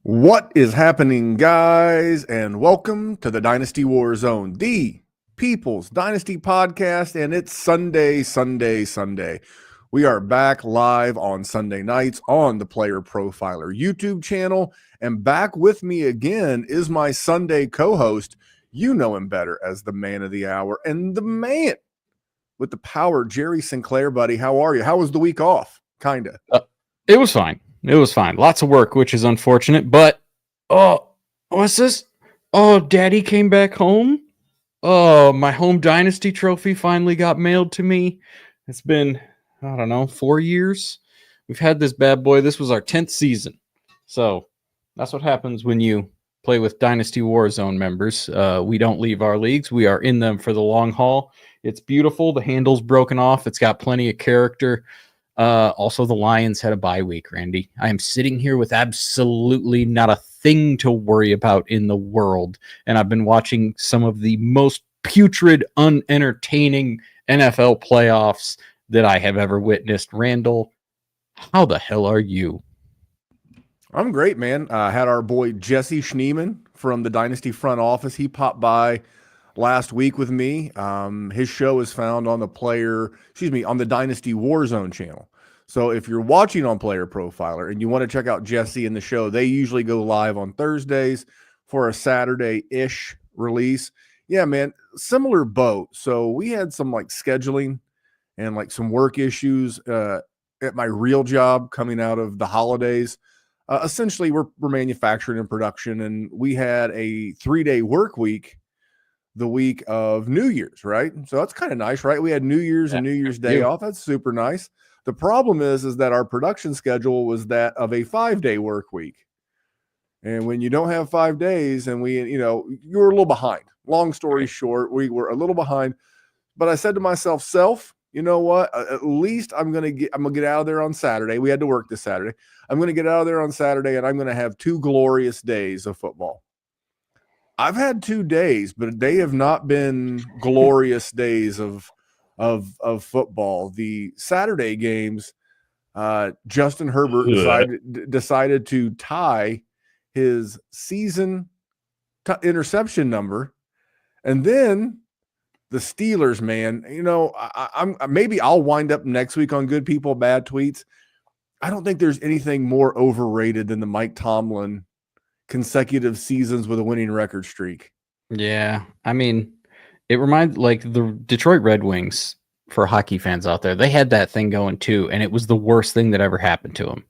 What is happening, guys, and welcome to the Dynasty WarZone, the People's Dynasty podcast, and it's Sunday. We are back live on Sunday nights on the Player Profiler YouTube channel, and back with me again is my Sunday co-host. You know him better as the man of the hour and the man with the power, Jerry Sinclair, buddy. How are you? How was the week off? Kinda. It was fine. Lots of work, which is unfortunate, but what's this? Oh, Daddy came back home. Oh, my home Dynasty trophy finally got mailed to me. It's been, 4 years. We've had this bad boy. This was our 10th season. So that's what happens when you play with Dynasty WarZone members. We don't leave our leagues. We are in them for the long haul. It's beautiful. The handle's broken off. It's got plenty of character. Also, the Lions had a bye week, Randy. I am sitting here with absolutely not a thing to worry about in the world. And I've been watching some of the most putrid, unentertaining NFL playoffs that I have ever witnessed. Randall, how the hell are you? I'm great, man. I had our boy Jesse Schneeman from the Dynasty front office. He popped by last week with me. His show is found on on the Dynasty WarZone channel. So if you're watching on Player Profiler and you want to check out Jesse and the show, they usually go live on Thursdays for a Saturday-ish release. Yeah, man, similar boat. So we had some scheduling and some work issues at my real job coming out of the holidays. Essentially, we're manufacturing and production, and we had a 3-day work week the week of New Year's, right? So that's kind of nice, right? We had New Year's and New Year's Day off. That's super nice. The problem is that our production schedule was that of a 5-day work week. And when you don't have 5 days and you're a little behind. Long story short, we were a little behind. But I said to myself, you know what? At least I'm gonna get out of there on Saturday. We had to work this Saturday. I'm gonna get out of there on Saturday, and I'm gonna have 2 glorious days of football. I've had 2 days, but they have not been glorious days of football. The Saturday games, Justin Herbert decided to tie his season interception number, and then the Steelers, man. Maybe I'll wind up next week on Good People Bad Tweets. I don't think there's anything more overrated than the Mike Tomlin consecutive seasons with a winning record streak. Yeah, I mean, it reminds the Detroit Red Wings, for hockey fans out there. They had that thing going too, and it was the worst thing that ever happened to them,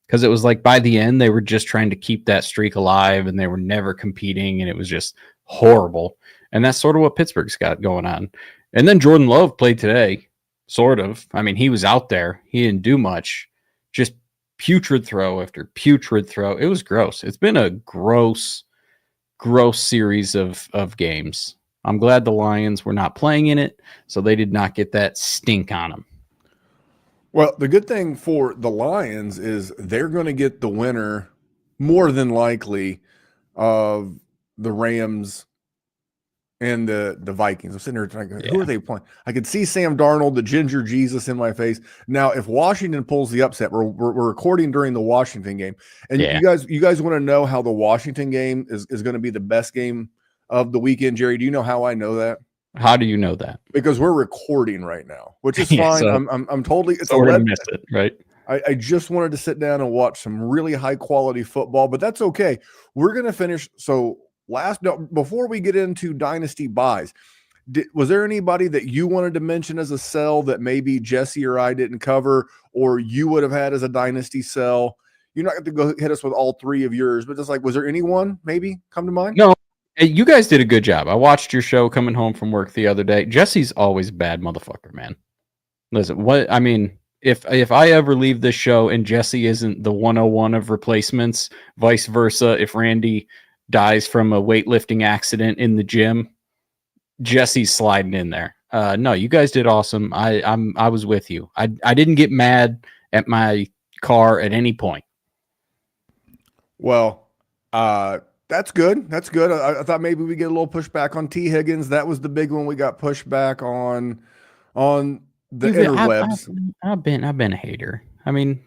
because it was by the end they were just trying to keep that streak alive, and they were never competing, and it was just horrible. And that's sort of what Pittsburgh's got going on. And then Jordan Love played today, sort of. I mean, he was out there. He didn't do much. Just putrid throw after putrid throw. It was gross. It's been a gross series of games. I'm glad the Lions were not playing in it, so they did not get that stink on them. Well, the good thing for the Lions is they're going to get the winner, more than likely, of the Rams and the Vikings. I'm sitting there trying to go, who are they playing? I could see Sam Darnold, the ginger Jesus, in my face. Now, if Washington pulls the upset, we're recording during the Washington game, and you guys want to know how the Washington game is going to be the best game of the weekend, Jerry? Do you know how I know that? How do you know that? Because we're recording right now, which is fine. So I'm totally. So we're gonna miss it, right? I just wanted to sit down and watch some really high quality football, but that's okay. We're gonna finish. So before we get into Dynasty buys, was there anybody that you wanted to mention as a sell that maybe Jesse or I didn't cover, or you would have had as a Dynasty sell? You're not going to go hit us with all 3 of yours, but just was there anyone maybe come to mind? No. Hey, you guys did a good job. I watched your show coming home from work the other day. Jesse's always a bad motherfucker, man. Listen, if I ever leave this show and Jesse isn't the 101 of replacements, vice versa, if Randy dies from a weightlifting accident in the gym, Jesse's sliding in there. No, you guys did awesome. I was with you. I didn't get mad at my car at any point. Well, that's good. That's good. I thought maybe we get a little pushback on T. Higgins. That was the big one we got pushback on the interwebs. I've been a hater. I mean,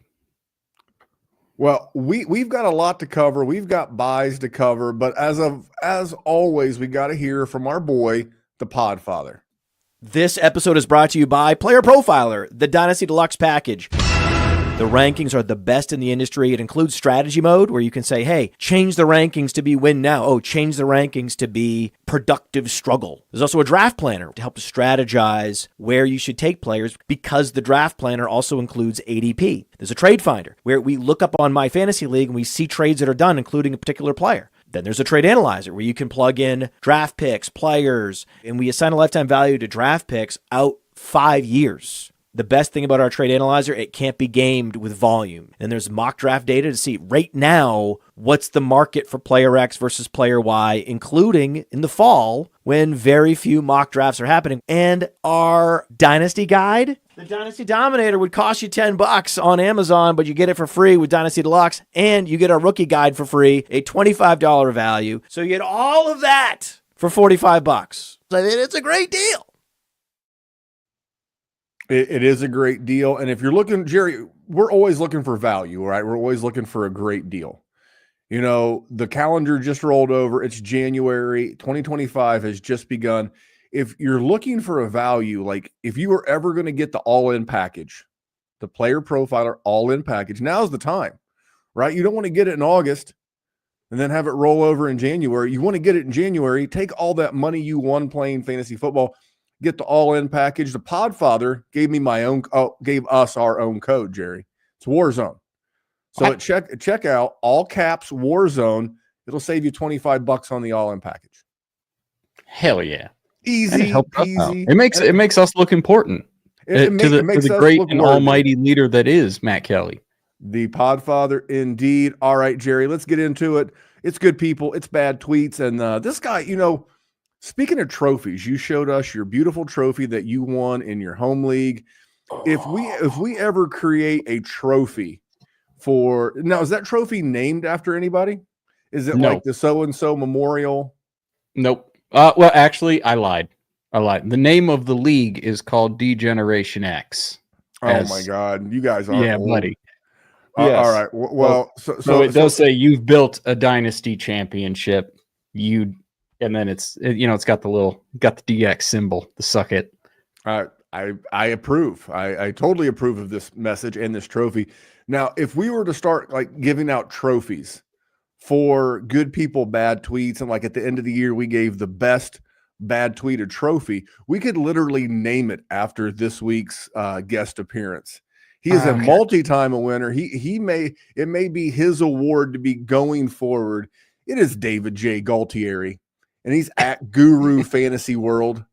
Well, we've got a lot to cover. We've got buys to cover, but as always, we got to hear from our boy, the Podfather. This episode is brought to you by Player Profiler, the Dynasty Deluxe package. The rankings are the best in the industry. It includes strategy mode where you can say, hey, change the rankings to be win now. Oh, change the rankings to be productive struggle. There's also a draft planner to help to strategize where you should take players because the draft planner also includes ADP. There's a trade finder where we look up on My Fantasy League and we see trades that are done, including a particular player. Then there's a trade analyzer where you can plug in draft picks, players, and we assign a lifetime value to draft picks out 5 years. The best thing about our trade analyzer, it can't be gamed with volume. And there's mock draft data to see right now what's the market for player X versus player Y, including in the fall when very few mock drafts are happening. And our Dynasty guide, the Dynasty Dominator, would cost you $10 on Amazon, but you get it for free with Dynasty Deluxe, and you get our rookie guide for free, a $25 value. So you get all of that for $45. I mean, it's a great deal. It is a great deal. And if you're looking, Jerry, we're always looking for value, right? We're always looking for a great deal. You know, the calendar just rolled over. It's January. 2025 has just begun. If you're looking for a value, like if you were ever going to get the all-in package, the Player Profiler all-in package, now's the time, right? You don't want to get it in August and then have it roll over in January. You want to get it in January, take all that money you won playing fantasy football, get the all-in package. The Podfather gave us our own code, Jerry. It's WarZone. So at checkout, all caps WarZone, it'll save you $25 on the all-in package. Hell yeah. Easy peasy. It makes us look important to the great and almighty leader that is Matt Kelly. The Podfather, indeed. All right, Jerry, let's get into it. It's good people. It's bad tweets. And this guy, you know, speaking of trophies, you showed us your beautiful trophy that you won in your home league. If we ever create a trophy for now, is that trophy named after anybody? Is it like the so-and-so memorial? Nope. Well, actually, I lied. The name of the league is called D-Generation X. Oh my God. You guys are old. Buddy. Yes. All right. Well, so it does say you've built a dynasty championship. And then it's got the DX symbol, the suck it. I approve. I totally approve of this message and this trophy. Now, if we were to start like giving out trophies for good people, bad tweets, and like at the end of the year, we gave the best bad tweeted trophy, we could literally name it after this week's guest appearance. He is a multi-time winner. It may be his award to be going forward. It is David J. Galtieri. And he's at Guru Fantasy World.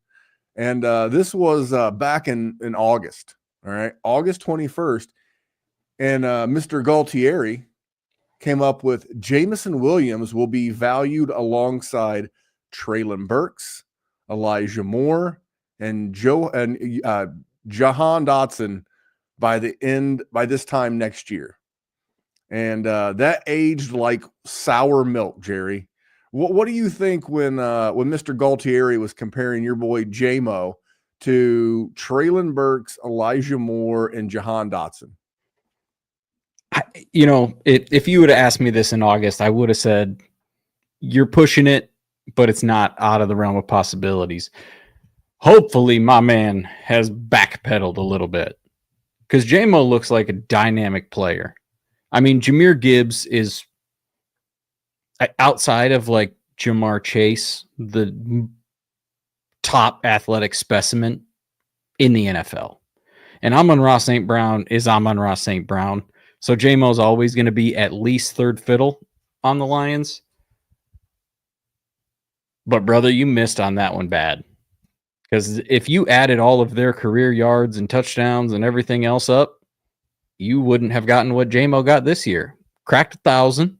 And this was back in August, all right, August 21st. And Mr. Galtieri came up with Jamison Williams will be valued alongside Treylon Burks, Elijah Moore, and Jahan Dotson by this time next year. And that aged like sour milk, Jerry. What do you think when Mr. Galtieri was comparing your boy J-Mo to Treylon Burks, Elijah Moore, and Jahan Dotson? If you would have asked me this in August, I would have said you're pushing it, but it's not out of the realm of possibilities. Hopefully, my man has backpedaled a little bit because J-Mo looks like a dynamic player. I mean, Jahmyr Gibbs is, outside of like Jamar Chase, the top athletic specimen in the NFL. And Amon-Ra St. Brown is Amon-Ra St. Brown. So J-Mo's always going to be at least third fiddle on the Lions. But brother, you missed on that one bad. Because if you added all of their career yards and touchdowns and everything else up, you wouldn't have gotten what J-Mo got this year. Cracked 1,000.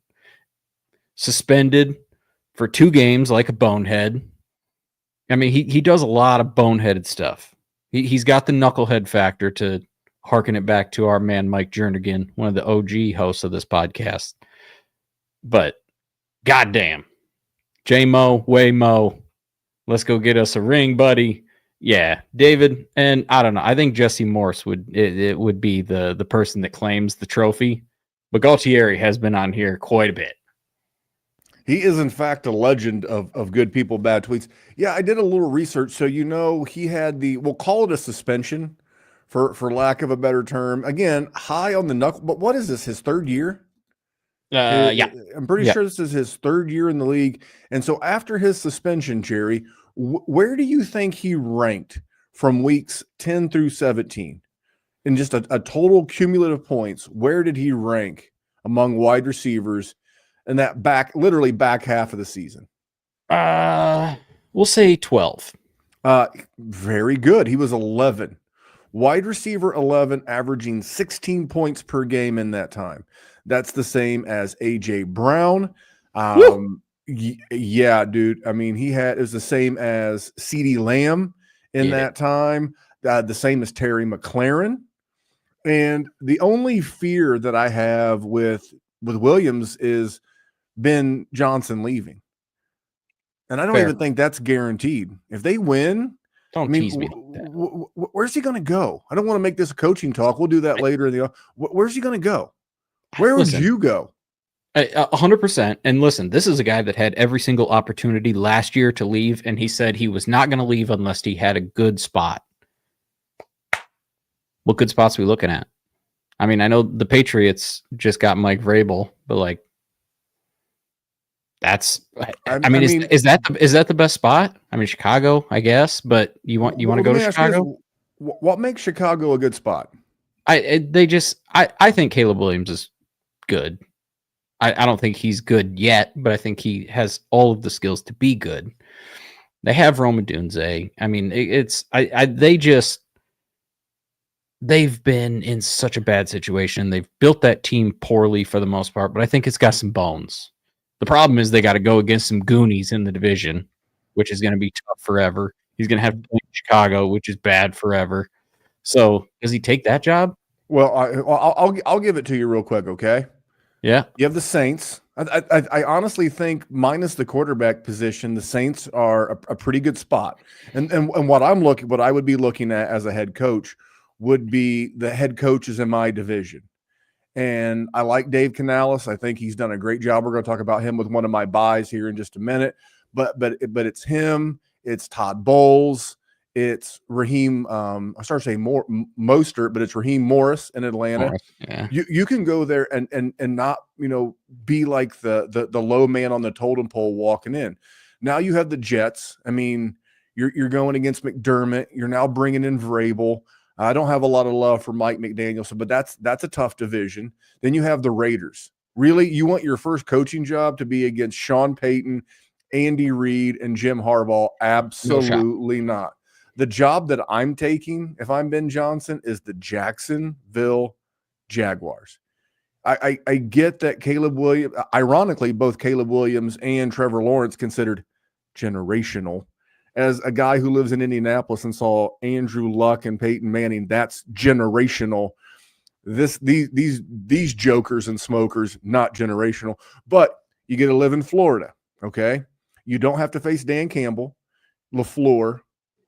Suspended for 2 games like a bonehead. I mean, he does a lot of boneheaded stuff. He's got the knucklehead factor, to harken it back to our man Mike Jernigan, one of the OG hosts of this podcast. But goddamn, J-Mo, Way-Mo, let's go get us a ring, buddy. Yeah, David, and I don't know. I think Jesse Morse would be the person that claims the trophy. But Galtieri has been on here quite a bit. He is, in fact, a legend of good people, bad tweets. Yeah, I did a little research. So, he had we'll call it a suspension for lack of a better term. Again, high on the knuckle. But what is this, his third year? Yeah. I'm pretty sure this is his third year in the league. And so after his suspension, Jerry, where do you think he ranked from weeks 10 through 17? In just a total cumulative points, where did he rank among wide receivers in that literally back half of the season? We'll say 12. Very good. He was 11. Wide receiver 11, averaging 16 points per game in that time. That's the same as A.J. Brown. Yeah, dude. I mean, it was the same as CeeDee Lamb in that time. The same as Terry McLaurin. And the only fear that I have with Williams is Ben Johnson leaving. And I don't even think that's guaranteed. If they win, tease me. Where's he going to go? I don't want to make this a coaching talk. We'll do that later. Where's he going to go? Where would you go? 100%. And listen, this is a guy that had every single opportunity last year to leave, and he said he was not going to leave unless he had a good spot. What good spots are we looking at? I mean, I know the Patriots just got Mike Vrabel, but is that the best spot? I mean, Chicago, I guess, but you want to go to Chicago? What makes Chicago a good spot? I think Caleb Williams is good. I don't think he's good yet, but I think he has all of the skills to be good. They have Rome Odunze. I mean, they've been in such a bad situation. They've built that team poorly for the most part, but I think it's got some bones. The problem is they got to go against some Goonies in the division, which is going to be tough forever. He's going to have to play Chicago, which is bad forever. So does he take that job? Well, I'll give it to you real quick, okay? Yeah. You have the Saints. I honestly think, minus the quarterback position, the Saints are a pretty good spot. And what I would be looking at as a head coach would be the head coaches in my division. And I like Dave Canales. I think he's done a great job. We're going to talk about him with one of my buys here in just a minute. But it's him. It's Todd Bowles. It's Raheem. I started saying Mostert, but it's Raheem Morris in Atlanta. Yeah. You can go there and not be like the low man on the totem pole walking in. Now you have the Jets. I mean, you're going against McDermott. You're now bringing in Vrabel. I don't have a lot of love for Mike McDaniel, but that's a tough division. Then you have the Raiders. Really, you want your first coaching job to be against Sean Payton, Andy Reid, and Jim Harbaugh? Absolutely not. The job that I'm taking, if I'm Ben Johnson, is the Jacksonville Jaguars. I get that Caleb Williams, ironically, both Caleb Williams and Trevor Lawrence considered generational. As a guy who lives in Indianapolis and saw Andrew Luck and Peyton Manning, that's generational. These jokers and smokers, not generational. But you get to live in Florida, okay? You don't have to face Dan Campbell, LaFleur,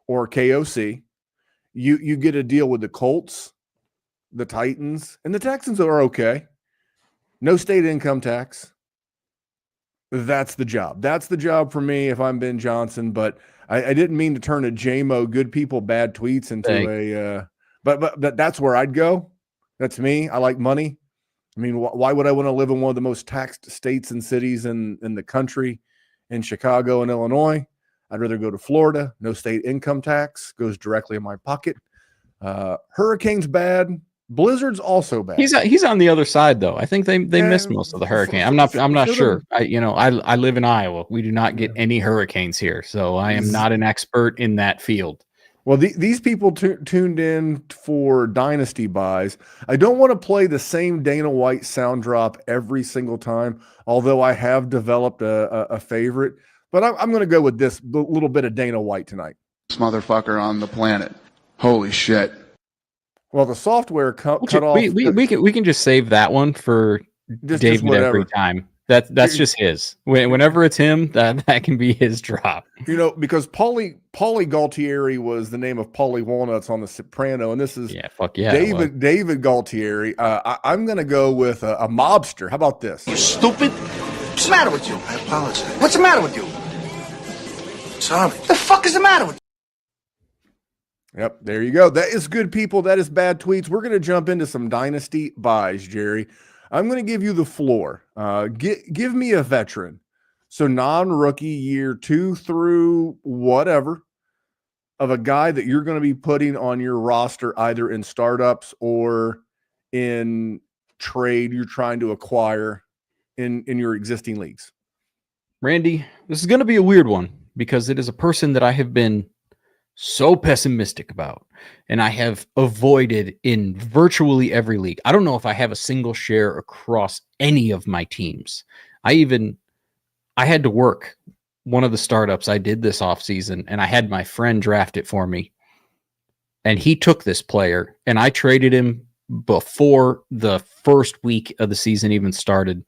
or KOC. You get to deal with the Colts, the Titans, and the Texans are okay. No state income tax. That's the job. That's the job for me if I'm Ben Johnson, but I didn't mean to turn a JMO good people, bad tweets into but that's where I'd go. That's me. I like money. I mean, why would I want to live in one of the most taxed states and cities in the country, in Chicago and Illinois? I'd rather go to Florida. No state income tax, goes directly in my pocket. Hurricanes bad. Blizzard's also bad. He's on the other side though. I think they missed most of the hurricane. I'm not sure. I live in Iowa. We do not get any hurricanes here, so I am not an expert in that field. Well, these people tuned in for Dynasty buys. I don't want to play the same Dana White sound drop every single time, although I have developed a favorite. But I'm going to go with this little bit of Dana White tonight. This motherfucker on the planet. Holy shit. Well, the software cut off. We can just save that one for David every time. That's just his. Whenever it's him, that can be his drop. Because Paulie Galtieri was the name of Paulie Walnuts on The Soprano, and this is Fuck yeah, David Galtieri. I'm going to go with a mobster. How about this? You stupid? What's the matter with you? I apologize. What's the matter with you? Sorry. What the fuck is the matter with you? Yep, there you go. That is good, people. That is bad tweets. We're going to jump into some dynasty buys, Jerry. I'm going to give you the floor. Give me a veteran. So non-rookie year 2 through whatever of a guy that you're going to be putting on your roster either in startups or in trade you're trying to acquire in your existing leagues. Randy, this is going to be a weird one because it is a person that I have been so pessimistic about, and I have avoided in virtually every league. I don't know if I have a single share across any of my teams. I had to work one of the startups I did this offseason, and I had my friend draft it for me, and he took this player, and I traded him before the first week of the season even started.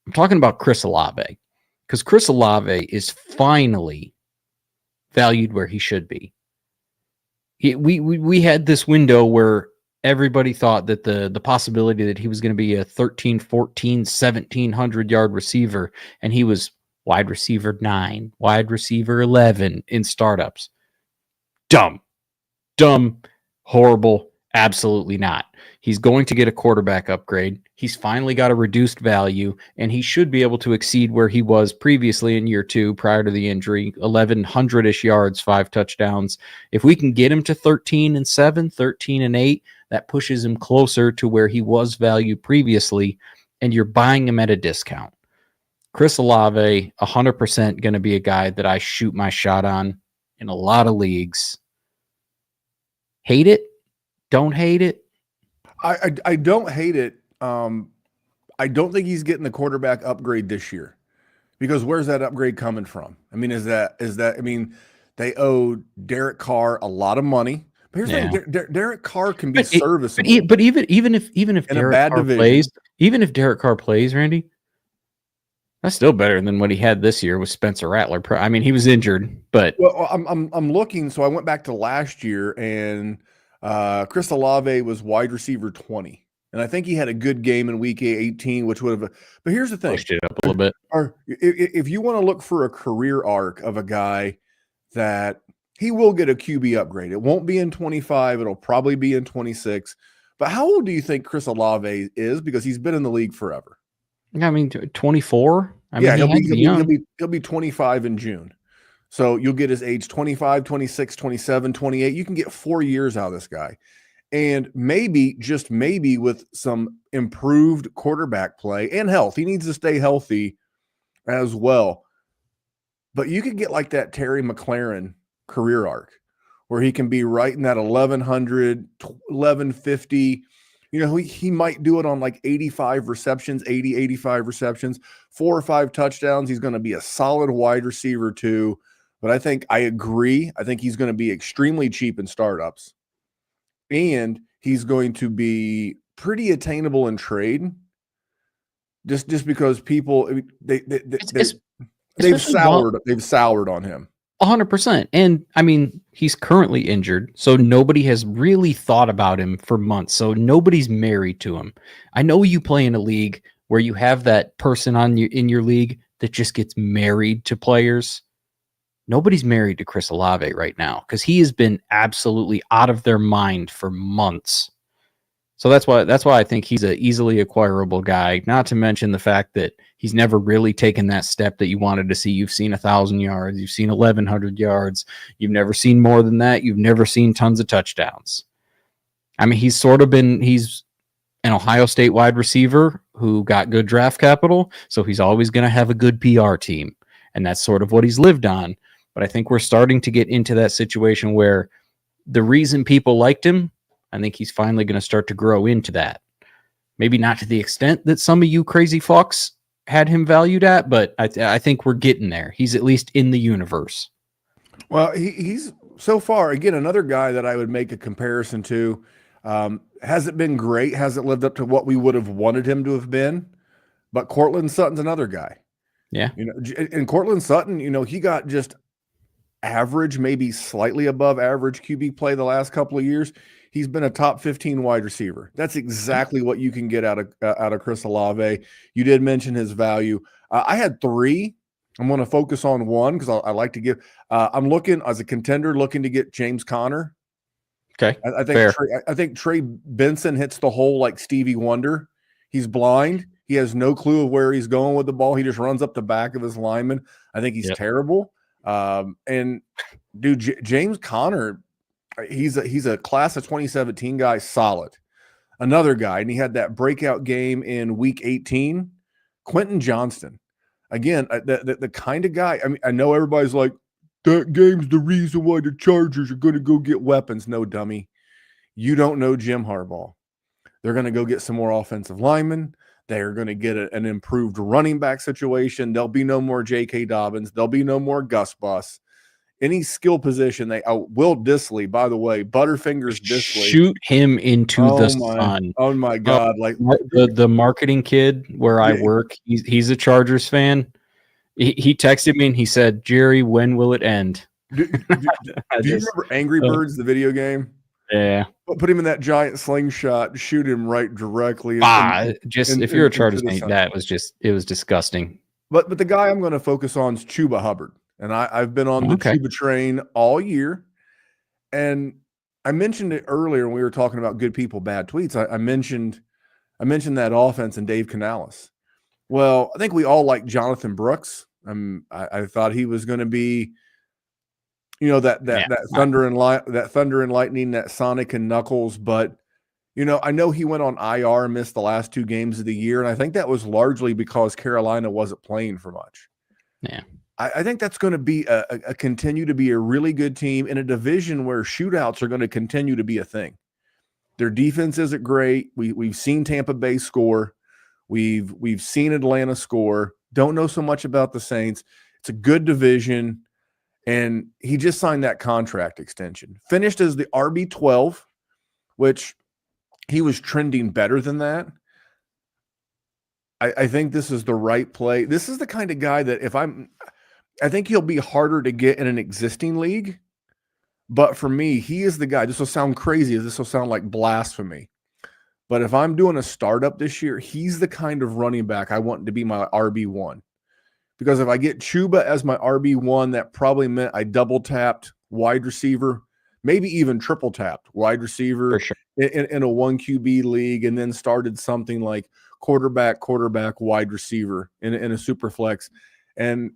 I'm talking about Chris Olave, because Chris Olave is finally valued where he should be. We had this window where everybody thought that the possibility that he was going to be a 13, 14, 1,700 yard receiver, and he was wide receiver 9, wide receiver 11 in startups. Dumb, horrible, absolutely not. He's going to get a quarterback upgrade. He's finally got a reduced value, and he should be able to exceed where he was previously in year 2 prior to the injury, 1,100-ish yards, 5 touchdowns. If we can get him to 13-7, 13-8, that pushes him closer to where he was valued previously, and you're buying him at a discount. Chris Olave, 100% going to be a guy that I shoot my shot on in a lot of leagues. Hate it? Don't hate it? I don't hate it. I don't think he's getting the quarterback upgrade this year, because where's that upgrade coming from? I mean, they owe Derek Carr a lot of money. But here's the thing: Derek Carr can be serviceable. But even if Derek Carr plays, Randy, that's still better than what he had this year with Spencer Rattler. I mean, he was injured, but I'm looking. So I went back to last year, and Chris Olave was wide receiver 20. And I think he had a good game in week 18, which would have. But here's the thing: pushed it up a little bit. If you want to look for a career arc of a guy that he will get a QB upgrade, it won't be in 25. It'll probably be in 26. But how old do you think Chris Olave is? Because he's been in the league forever. I mean, 24. He'll be 25 in June. So you'll get his age 25, 26, 27, 28. You can get 4 years out of this guy. And maybe, just maybe, with some improved quarterback play and health, he needs to stay healthy as well. But you could get like that Terry McLaurin career arc where he can be right in that 1,100, 1,150. He might do it on like 85 receptions, 80, 85 receptions, 4 or 5 touchdowns. He's going to be a solid wide receiver too. But I agree. I think he's going to be extremely cheap in startups. And he's going to be pretty attainable in trade, just because people they've soured on him 100%. And I mean, he's currently injured, so nobody has really thought about him for months. So nobody's married to him. I know you play in a league where you have that person in your league that just gets married to players. Nobody's married to Chris Olave right now because he has been absolutely out of their mind for months. So that's why I think he's an easily acquirable guy, not to mention the fact that he's never really taken that step that you wanted to see. You've seen 1,000 yards. You've seen 1,100 yards. You've never seen more than that. You've never seen tons of touchdowns. I mean, he's an Ohio State wide receiver who got good draft capital, so he's always going to have a good PR team, and that's sort of what he's lived on. But I think we're starting to get into that situation where the reason people liked him, I think he's finally going to start to grow into that. Maybe not to the extent that some of you crazy fucks had him valued at, but I think we're getting there. He's at least in the universe. Well, he's so far, again, another guy that I would make a comparison to. Hasn't been great, hasn't lived up to what we would have wanted him to have been, But Cortland Sutton's another guy. Yeah. And Cortland Sutton, he got just average, maybe slightly above average QB play the last couple of years. He's been a top 15 wide receiver. That's exactly what you can get out of Chris Olave. You did mention his value. I had 3. I'm going to focus on one because I like to give. I'm looking as a contender, looking to get James Conner. Okay. I think Trey Benson hits the hole like Stevie Wonder. He's blind. He has no clue of where he's going with the ball. He just runs up the back of his lineman. I think he's terrible. And dude, James Conner, he's a class of 2017 guy, solid. Another guy, and he had that breakout game in week 18. Quentin Johnston, again, the kind of guy. I mean, I know everybody's like, that game's the reason why the Chargers are going to go get weapons. No, dummy. You don't know Jim Harbaugh. They're going to go get some more offensive linemen. They're going to get an improved running back situation. There'll be no more J.K. Dobbins. There'll be no more Gus Bus. Any skill position, Will Dissly, by the way, Butterfingers Dissly. Shoot him into the sun. Oh, my God. Like the marketing kid where I work, he's a Chargers fan. He texted me and he said, Jerry, when will it end? Do you remember Angry Birds, the video game? Yeah. Put him in that giant slingshot, shoot him right directly. If you're a Chargers fan, it was disgusting. But the guy I'm going to focus on is Chuba Hubbard. And I've been on the Chuba train all year. And I mentioned it earlier when we were talking about good people, bad tweets. I mentioned that offense and Dave Canales. Well, I think we all like Jonathan Brooks. I thought he was going to be, that thunder and lightning, that Sonic and Knuckles. But I know he went on IR and missed the last 2 games of the year, and I think that was largely because Carolina wasn't playing for much. Yeah, I think that's going to be a continue to be a really good team in a division where shootouts are going to continue to be a thing. Their defense isn't great. We've seen Tampa Bay score. We've seen Atlanta score. Don't know so much about the Saints. It's a good division, and he just signed that contract extension. Finished as the RB12, which he was trending better than that. I think this is the right play. This is the kind of guy that I think he'll be harder to get in an existing league. But for me, he is the guy. This will sound crazy. This will sound like blasphemy. But if I'm doing a startup this year, he's the kind of running back I want to be my RB1. Because if I get Chuba as my RB1, that probably meant I double tapped wide receiver, maybe even triple tapped wide receiver for sure. in a 1 QB league, and then started something like quarterback, wide receiver in a super flex. And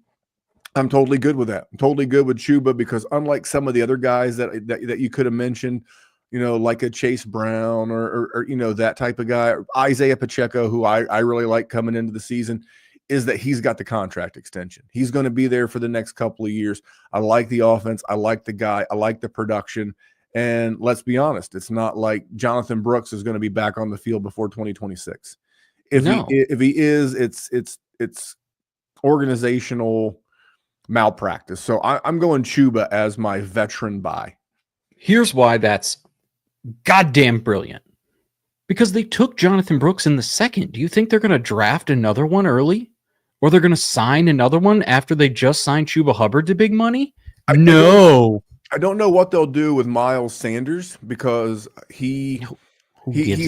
I'm totally good with that. I'm totally good with Chuba because unlike some of the other guys that you could have mentioned, like a Chase Brown or that type of guy, Isaiah Pacheco, who I really like coming into the season, is that he's got the contract extension. He's going to be there for the next couple of years. I like the offense. I like the guy. I like the production. And let's be honest, it's not like Jonathan Brooks is going to be back on the field before 2026. If he is, it's organizational malpractice. So I'm going Chuba as my veteran buy. Here's why that's goddamn brilliant. Because they took Jonathan Brooks in the 2nd. Do you think they're going to draft another one early? Or they're going to sign another one after they just signed Chuba Hubbard to big money? No. I don't know what they'll do with Miles Sanders because he's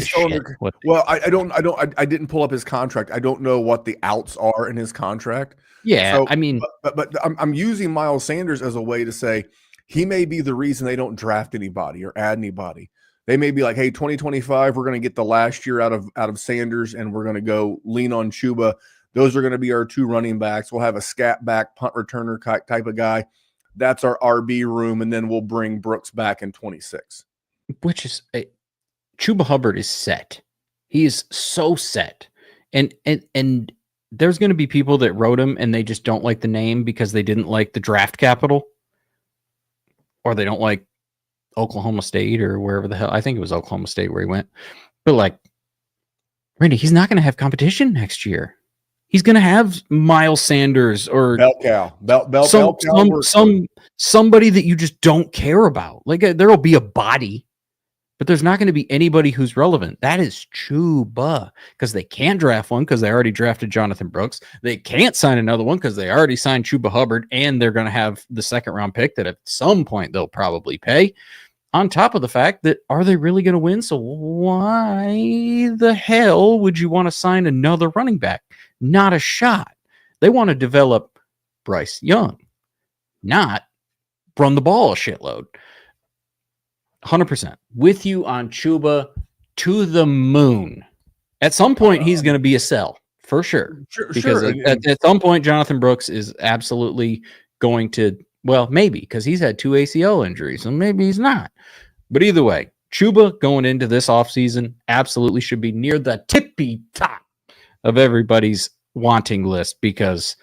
still under, well, I didn't pull up his contract. I don't know what the outs are in his contract. Yeah, so, I mean, but I'm using Miles Sanders as a way to say he may be the reason they don't draft anybody or add anybody. They may be like, hey, 2025, we're going to get the last year out of Sanders, and we're going to go lean on Chuba. Those are going to be our 2 running backs. We'll have a scat back punt returner type of guy. That's our RB room, and then we'll bring Brooks back in 26. Which is Chuba Hubbard is set. He is so set, and there's going to be people that wrote him and they just don't like the name because they didn't like the draft capital, or they don't like Oklahoma State or wherever the hell. I think it was Oklahoma State where he went. But like, Randy, he's not going to have competition next year. He's going to have Miles Sanders or somebody that you just don't care about. Like there'll be a body, but there's not going to be anybody who's relevant. That is Chuba, because they can't draft one because they already drafted Jonathan Brooks. They can't sign another one because they already signed Chuba Hubbard, and they're going to have the second round pick that at some point they'll probably pay. On top of the fact that, are they really going to win? So why the hell would you want to sign another running back? Not a shot. They want to develop Bryce Young, not run the ball a shitload. 100% with you on Chuba to the moon. At some point, he's going to be a sell for sure. Because at some point, Jonathan Brooks is absolutely going to, well, maybe because he's had 2 ACL injuries, and maybe he's not. But either way, Chuba going into this offseason absolutely should be near the tippy top of everybody's wanting list, because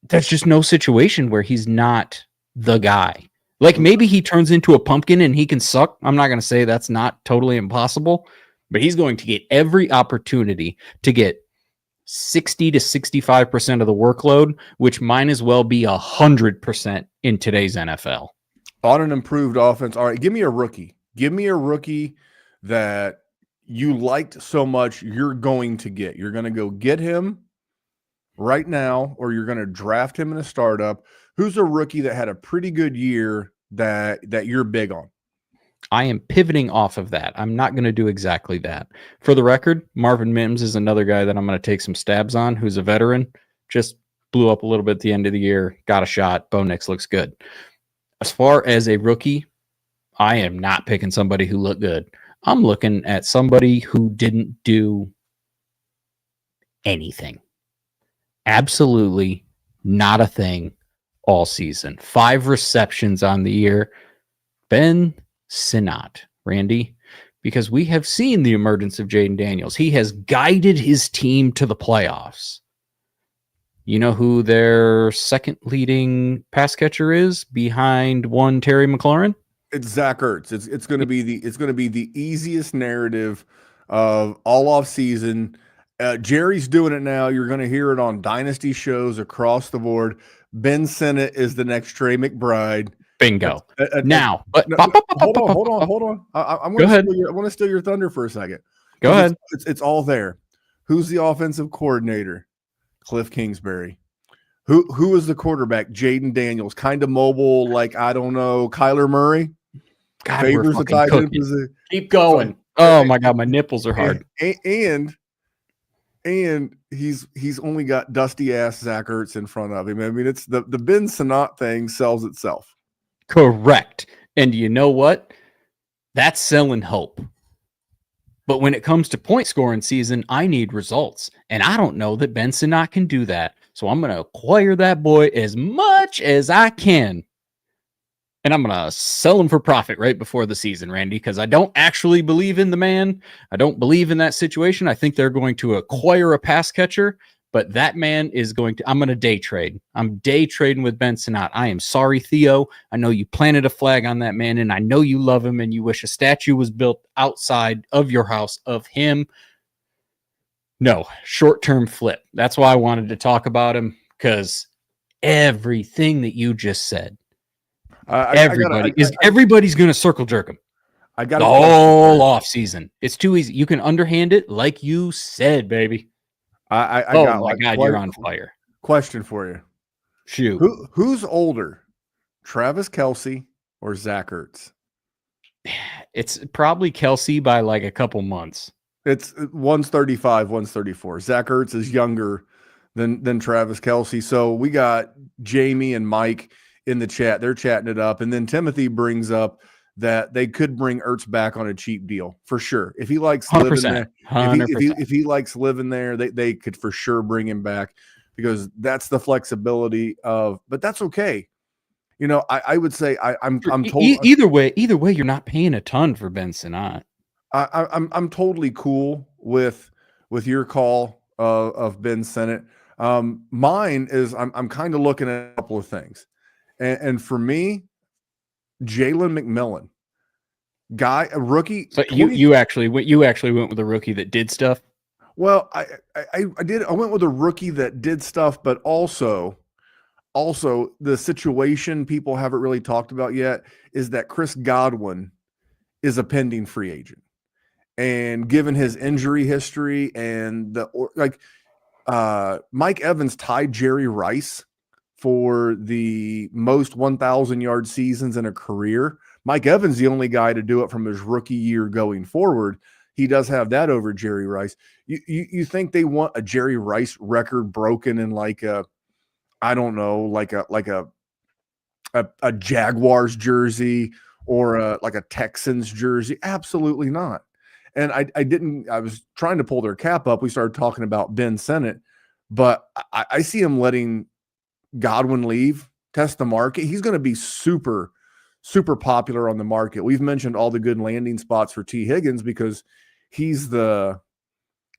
there's just no situation where he's not the guy. Like, maybe he turns into a pumpkin and he can suck. I'm not going to say that's not totally impossible, but he's going to get every opportunity to get 60 to 65% of the workload, which might as well be 100% in today's NFL. On an improved offense. All right, give me a rookie. Give me a rookie that you liked so much you're going to get. You're going to go get him right now, or you're going to draft him in a startup. Who's a rookie that had a pretty good year that you're big on? I am pivoting off of that. I'm not going to do exactly that. For the record, Marvin Mims is another guy that I'm going to take some stabs on, who's a veteran. Just blew up a little bit at the end of the year, got a shot. Bo Nix looks good. As far as a rookie, I am not picking somebody who looked good. I'm looking at somebody who didn't do anything. Absolutely not a thing all season. 5 receptions on the year. Ben Sinnott, Randy, because we have seen the emergence of Jaden Daniels. He has guided his team to the playoffs. You know who their second leading pass catcher is behind one Terry McLaurin? It's Zach Ertz. It's going to be the easiest narrative of all off season. Jerry's doing it now. You're going to hear it on Dynasty shows across the board. Ben Sinnott is the next Trey McBride. Bingo. Now, but hold on. I'm Go ahead. I want to steal your thunder for a second. Go ahead. It's all there. Who's the offensive coordinator? Cliff Kingsbury. Who is the quarterback? Jaden Daniels. Kind of mobile, like, I don't know, Kyler Murray. God, Favors the tight end position. Keep going. Oh my God, my nipples are hard. And he's only got dusty ass Zach Ertz in front of him. I mean, it's the Ben Sinnott thing sells itself. Correct. And you know what? That's selling hope. But when it comes to point scoring season, I need results. And I don't know that Ben Sinnott can do that. So I'm going to acquire that boy as much as I can. And I'm going to sell him for profit right before the season, Randy, because I don't actually believe in the man. I don't believe in that situation. I think they're going to acquire a pass catcher, but that man is going to, I'm going to day trade. I'm day trading with Ben Sinnott. I am sorry, Theo. I know you planted a flag on that man, and I know you love him, and you wish a statue was built outside of your house of him. No, short-term flip. That's why I wanted to talk about him, because everything that you just said, everybody's going to circle jerk him. I got the whole off season. It's too easy. You can underhand it, like you said, baby. I oh got my God, you're on fire. Question for you. Shoot. Who's older, Travis Kelce or Zach Ertz? It's probably Kelce by like a couple months. It's one's 35, one's 34. Zach Ertz is younger than Travis Kelce. So we got Jamie and Mike in the chat. They're chatting it up. And then Timothy brings up that they could bring Ertz back on a cheap deal for sure. If he likes living there, if he likes living there, they could for sure bring him back, because that's the flexibility of, but that's okay. You know, I would say I'm told either way, you're not paying a ton for Ben Sinnott. I'm totally cool with your call of Ben Sinnott. Mine is I'm kind of looking at a couple of things, and for me, Jalen McMillan, a rookie. So you actually went with a rookie that did stuff. Well, I did. I went with a rookie that did stuff, but also the situation people haven't really talked about yet is that Chris Godwin is a pending free agent. And given his injury history and Mike Evans tied Jerry Rice for the most 1,000-yard seasons in a career. Mike Evans the only guy to do it from his rookie year going forward. He does have that over Jerry Rice. You think they want a Jerry Rice record broken in like a Jaguars jersey or a Texans jersey? Absolutely not. And I was trying to pull their cap up. We started talking about Ben Sinnott, but I see him letting Godwin leave, test the market. He's going to be super, super popular on the market. We've mentioned all the good landing spots for T. Higgins because he's the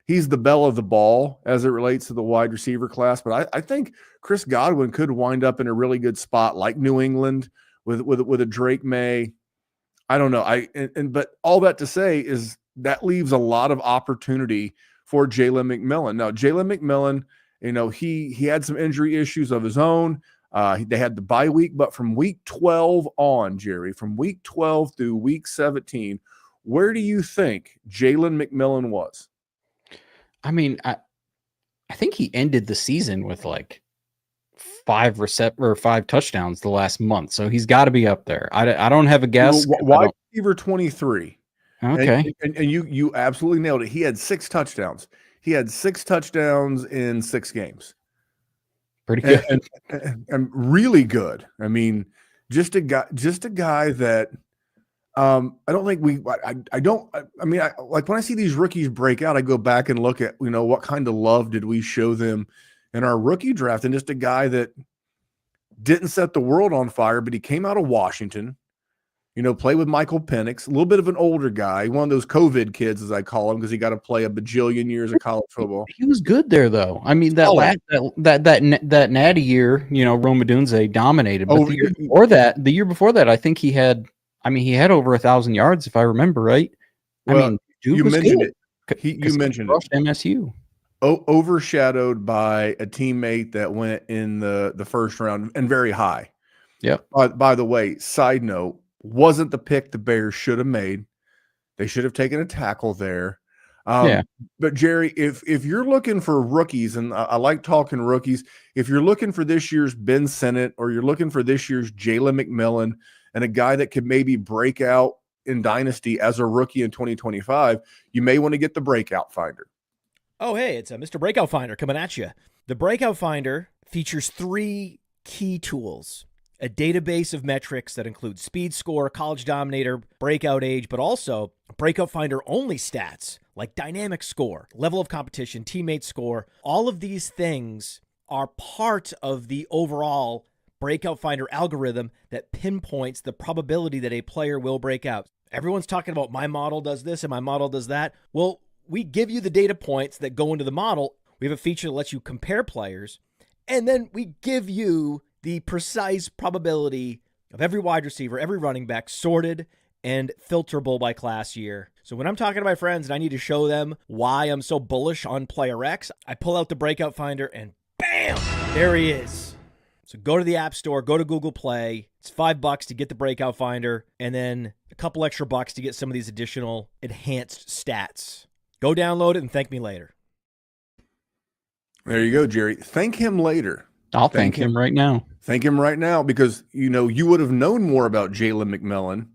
belle of the ball as it relates to the wide receiver class. But I think Chris Godwin could wind up in a really good spot like New England with a Drake May. I don't know. But all that to say is that leaves a lot of opportunity for Jalen McMillan. Now, Jalen McMillan, he had some injury issues of his own. They had the bye week, but from week 12 on, Jerry, from week 12 through week 17, where do you think Jalen McMillan was? I mean, I think he ended the season with like 5 touchdowns the last month, so he's got to be up there. I don't have a guess. Wide receiver 23. Okay, and you absolutely nailed it. He had 6 touchdowns. He had 6 touchdowns in 6 games. Pretty good, and really good. I mean, just a guy that I don't think like when I see these rookies break out, I go back and look at what kind of love did we show them in our rookie draft, and just a guy that didn't set the world on fire, but he came out of Washington. Play with Michael Penix, a little bit of an older guy, one of those COVID kids, as I call him, because he got to play a bajillion years of college football. He was good there, though. I mean, that natty year, Rome Odunze dominated. But the year before that, I think he had over 1,000 yards, if I remember right. Well, you mentioned it. You mentioned it. MSU. Overshadowed by a teammate that went in the first round and very high. Yep. By the way, side note, wasn't the pick the Bears should have made. They should have taken a tackle there. But Jerry, if you're looking for rookies, and I like talking rookies, if you're looking for this year's Ben Sinnott or you're looking for this year's Jalen McMillan and a guy that could maybe break out in Dynasty as a rookie in 2025, you may want to get the Breakout Finder. Oh, hey, it's Mr. Breakout Finder coming at you. The Breakout Finder features 3 key tools. A database of metrics that include speed score, college dominator, breakout age, but also Breakout Finder only stats like dynamic score, level of competition, teammate score. All of these things are part of the overall Breakout Finder algorithm that pinpoints the probability that a player will break out. Everyone's talking about my model does this and my model does that. Well, we give you the data points that go into the model. We have a feature that lets you compare players, and then we give you the precise probability of every wide receiver, every running back, sorted and filterable by class year. So when I'm talking to my friends and I need to show them why I'm so bullish on player X, I pull out the Breakout Finder and bam, there he is. So go to the App Store, go to Google Play. It's $5 to get the Breakout Finder, and then a couple extra bucks to get some of these additional enhanced stats. Go download it and thank me later. There you go, Jerry. Thank him later. I'll thank him right now. Thank him right now because, you would have known more about Jalen McMillan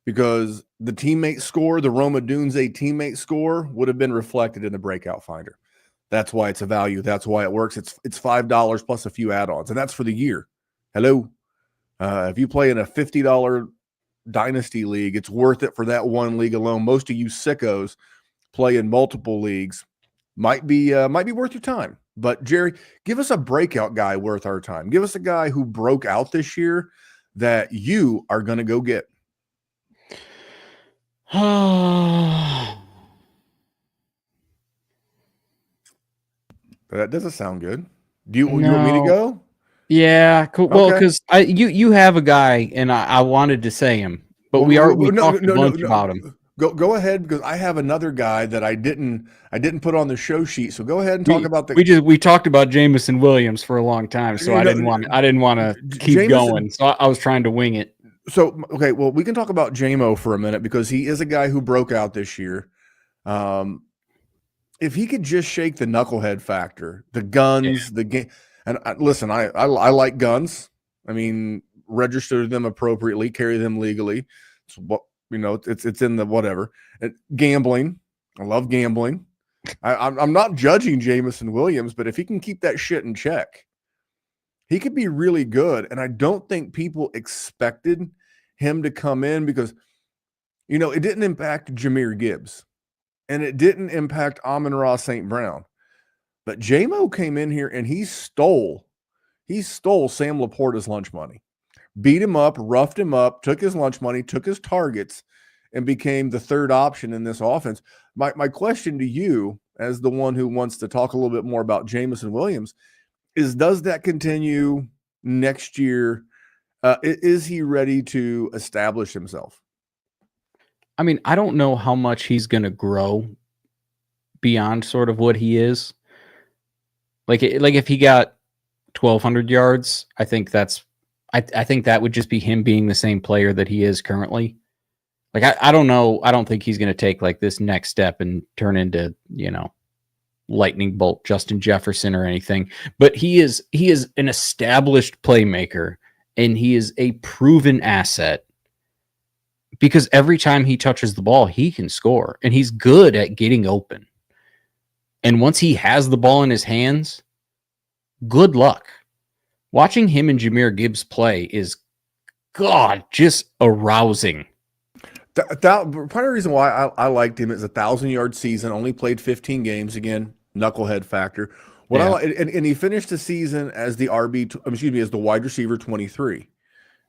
because the teammate score, the Rome Odunze teammate score would have been reflected in the Breakout Finder. That's why it's a value. That's why it works. It's $5 plus a few add-ons, and that's for the year. Hello. If you play in a $50 Dynasty league, it's worth it for that one league alone. Most of you sickos play in multiple leagues. Might be worth your time. But Jerry, give us a breakout guy worth our time. Give us a guy who broke out this year that you are going to go get. That doesn't sound good. You want me to go? Yeah, cool. Okay. Well, because you have a guy, and I wanted to say him, but we talked a bunch about him. Go ahead, because I have another guy that I didn't put on the show sheet. So go ahead and talk about the. We talked about Jamison Williams for a long time, so I didn't want to keep going. So I was trying to wing it. So, okay, well, we can talk about JMO for a minute because he is a guy who broke out this year. If he could just shake the knucklehead factor, the guns, the game, and listen, I like guns. I mean, register them appropriately, carry them legally. It's what it's in the whatever. Gambling, I love gambling. I'm not judging Jameson Williams, but if he can keep that shit in check, he could be really good. And I don't think people expected him to come in because, it didn't impact Jahmyr Gibbs and it didn't impact Amon-Ra St. Brown. But J-Mo came in here and he stole Sam Laporta's lunch money, beat him up, roughed him up, took his lunch money, took his targets, and became the third option in this offense. My question to you, as the one who wants to talk a little bit more about Jameson Williams, is does that continue next year? Is he ready to establish himself? I mean, I don't know how much he's going to grow beyond sort of what he is. Like if he got 1,200 yards, I think I think that would just be him being the same player that he is currently. Like, I don't know. I don't think he's going to take like this next step and turn into, lightning bolt Justin Jefferson or anything, but he is an established playmaker and he is a proven asset because every time he touches the ball, he can score and he's good at getting open. And once he has the ball in his hands, good luck. Watching him and Jahmyr Gibbs play is, God, just arousing. Part of the reason why I liked him is 1,000-yard season, only played 15 games. Again, knucklehead factor. And he finished the season as the as the wide receiver 23.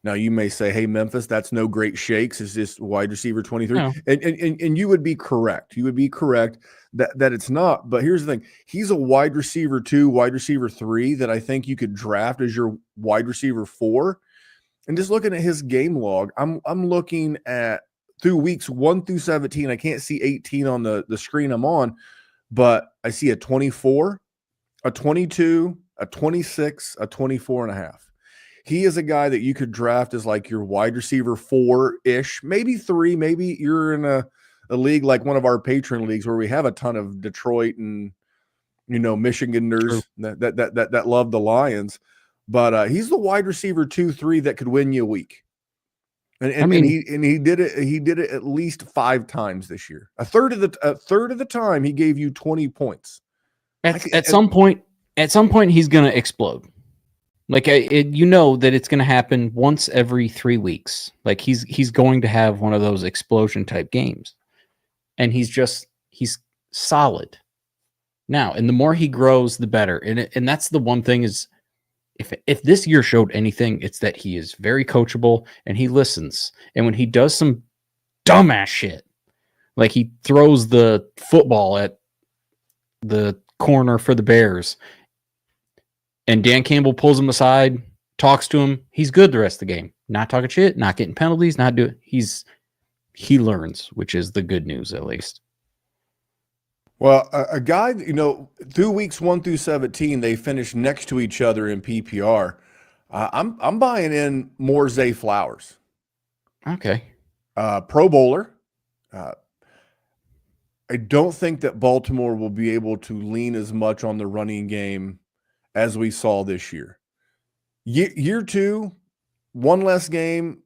Now you may say, "Hey, Memphis, that's no great shakes. It's just wide receiver 23." No. And you would be correct. You would be correct that it's not. But here's the thing: he's a wide receiver 2, wide receiver 3 that I think you could draft as your wide receiver 4. And just looking at his game log, I'm looking at through weeks 1 through 17. I can't see 18 on the screen I'm on, but I see a 24, a 22, a 26, a 24 and a half. He is a guy that you could draft as like your wide receiver 4-ish, maybe 3. Maybe you're in a league like one of our patron leagues where we have a ton of Detroit and Michiganders that love the Lions. But he's the wide receiver 2-3 that could win you a week. And he did it. He did it at least 5 times this year. A third of the time he gave you 20 points. At some point, he's going to explode. Like that it's going to happen once every 3 weeks. Like he's going to have one of those explosion type games, and he's solid now. And the more he grows, the better. And that's the one thing is, if this year showed anything, it's that he is very coachable and he listens. And when he does some dumbass shit, like he throws the football at the corner for the Bears, and Dan Campbell pulls him aside, talks to him, he's good the rest of the game. Not talking shit, not getting penalties, not doing. He learns, which is the good news at least. Well, a guy, through weeks 1 through 17, they finished next to each other in PPR. I'm buying in more Zay Flowers. Okay. Pro Bowler. I don't think that Baltimore will be able to lean as much on the running game as we saw this year. Year 2, 1 less game,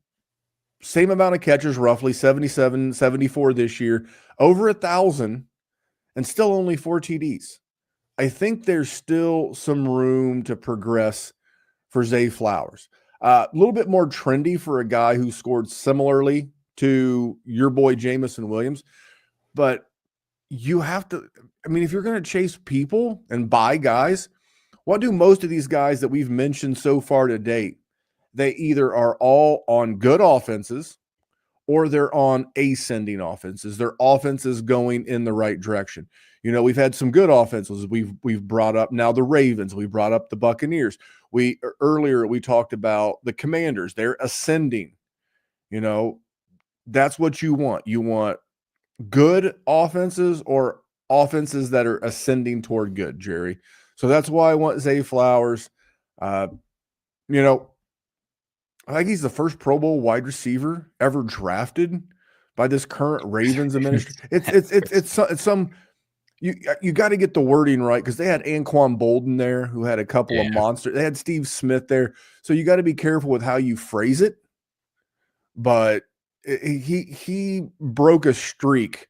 same amount of catches, roughly 77, 74 this year, over 1,000. And still only 4 TDs. I think there's still some room to progress for Zay Flowers. A little bit more trendy for a guy who scored similarly to your boy Jameson Williams. But you have to, if you're going to chase people and buy guys, what do most of these guys that we've mentioned so far to date? They either are all on good offenses or they're on ascending offenses. Their offenses going in the right direction. We've had some good offenses. We've brought up now the Ravens. We brought up the Buccaneers. Earlier we talked about the Commanders. They're ascending. That's what you want. You want good offenses or offenses that are ascending toward good, Jerry. So that's why I want Zay Flowers. I think he's the first Pro Bowl wide receiver ever drafted by this current Ravens administration. It's some you got to get the wording right because they had Anquan Bolden there who had a couple of monsters. They had Steve Smith there, so you got to be careful with how you phrase it. But he broke a streak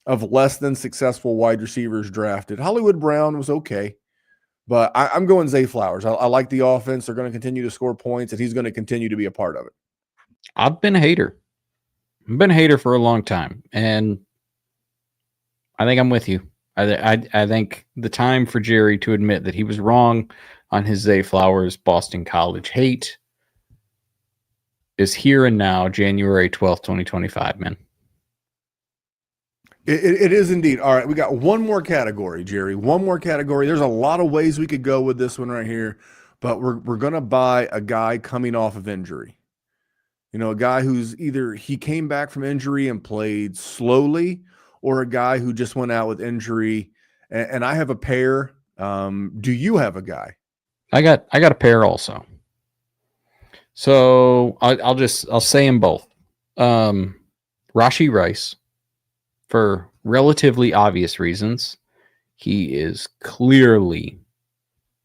of less than successful wide receivers drafted. Hollywood Brown was okay. But I'm going Zay Flowers. I like the offense. They're going to continue to score points, and he's going to continue to be a part of it. I've been a hater. I've been a hater for a long time, and I think I'm with you. I think the time for Jerry to admit that he was wrong on his Zay Flowers Boston College hate is here and now, January 12th, 2025, man. It is indeed. All right, we got one more category, Jerry. One more category. There's a lot of ways we could go with this one right here, but we're going to buy a guy coming off of injury. You know, a guy who's either he came back from injury and played slowly, or a guy who just went out with injury. And I have a pair. Do you have a guy? I got a pair also. So I'll say them both. Rashee Rice. For relatively obvious reasons, he is clearly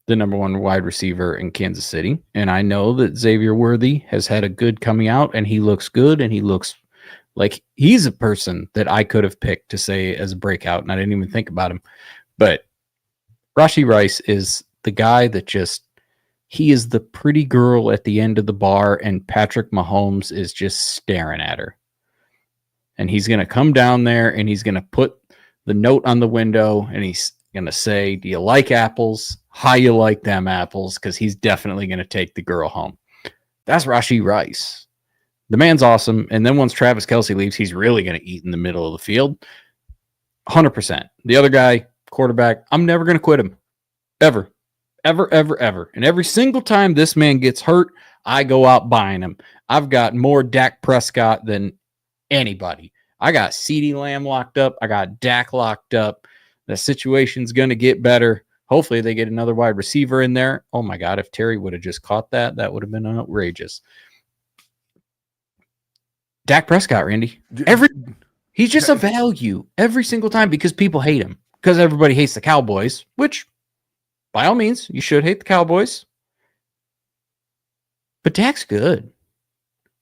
the number one wide receiver in Kansas City. And I know that Xavier Worthy has had a good coming out, and he looks good, and he looks like he's a person that I could have picked to say as a breakout, and I didn't even think about him. But Rashee Rice is the guy that he is the pretty girl at the end of the bar, and Patrick Mahomes is just staring at her. And he's going to come down there and he's going to put the note on the window and he's going to say, do you like apples? How you like them apples? Because he's definitely going to take the girl home. That's Rashee Rice. The man's awesome. And then once Travis Kelce leaves, he's really going to eat in the middle of the field. 100%. The other guy, quarterback, I'm never going to quit him. Ever. Ever, ever, ever. And every single time this man gets hurt, I go out buying him. I've got more Dak Prescott than anybody. I got CeeDee Lamb locked up. I got Dak locked up. The situation's going to get better. Hopefully they get another wide receiver in there. Oh my God, if Terry would have just caught that, that would have been outrageous. Dak Prescott, Randy. He's just a value every single time because people hate him. Because everybody hates the Cowboys, which by all means, you should hate the Cowboys. But Dak's good.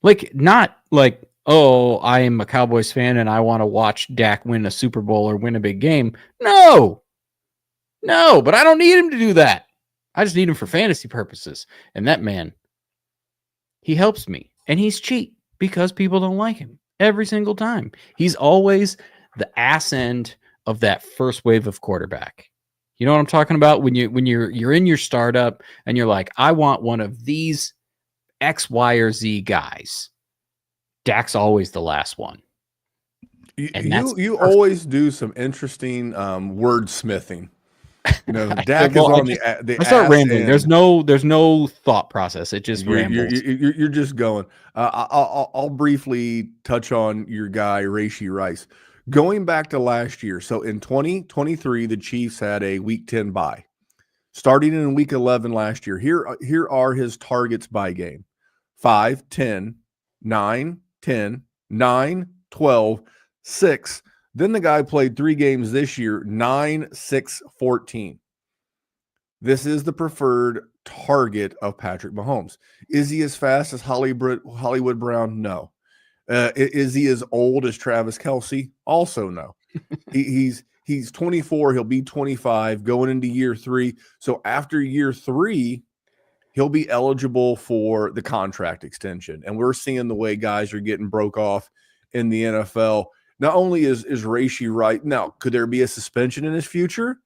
Like, not like, oh, I am a Cowboys fan and I want to watch Dak win a Super Bowl or win a big game. No, but I don't need him to do that. I just need him for fantasy purposes. And that man, he helps me. And he's cheap because people don't like him every single time. He's always the ass end of that first wave of quarterback. You know what I'm talking about? When you're in your startup and you're like, I want one of these X, Y, or Z guys. Dak's always the last one. You always do some interesting wordsmithing. You know, Dak is on the I start rambling. End. There's no thought process. It just rambles. You're just going. I'll briefly touch on your guy Rashee Rice. Going back to last year, so in 2023, the Chiefs had a Week 10 bye. Starting in Week 11 last year, here are his targets by game: 5, 10, 9, 10, 9, 12, 6. Then the guy played 3 games this year, 9, 6, 14. This is the preferred target of Patrick Mahomes. Is he as fast as Hollywood Brown? No. Is he as old as Travis Kelce? Also no. He's 24. He'll be 25 going into year 3. So after year 3, he'll be eligible for the contract extension. And we're seeing the way guys are getting broke off in the NFL. Not only is Rashee right now, could there be a suspension in his future?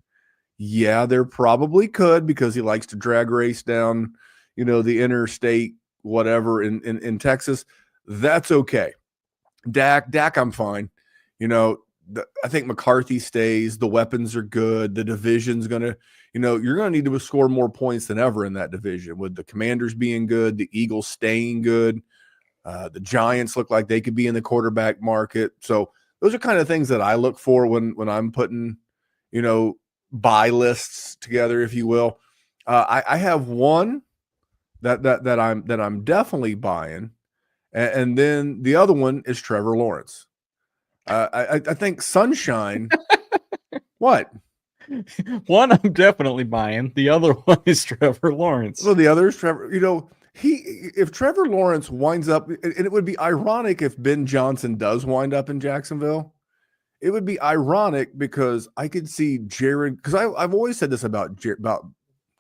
Yeah, there probably could, because he likes to drag race down, the interstate, whatever in Texas. That's okay. Dak, I'm fine. I think McCarthy stays. The weapons are good. The division's going to, you're going to need to score more points than ever in that division, with the Commanders being good, the Eagles staying good. The Giants look like they could be in the quarterback market. So those are kind of things that I look for when I'm putting, buy lists together, if you will. I have one that I'm definitely buying, and then the other one is Trevor Lawrence. I think Sunshine. What? One I'm definitely buying. The other one is Trevor Lawrence. So the other is Trevor. If Trevor Lawrence winds up, and it would be ironic if Ben Johnson does wind up in Jacksonville. It would be ironic because I could see Jared. Because I've always said this about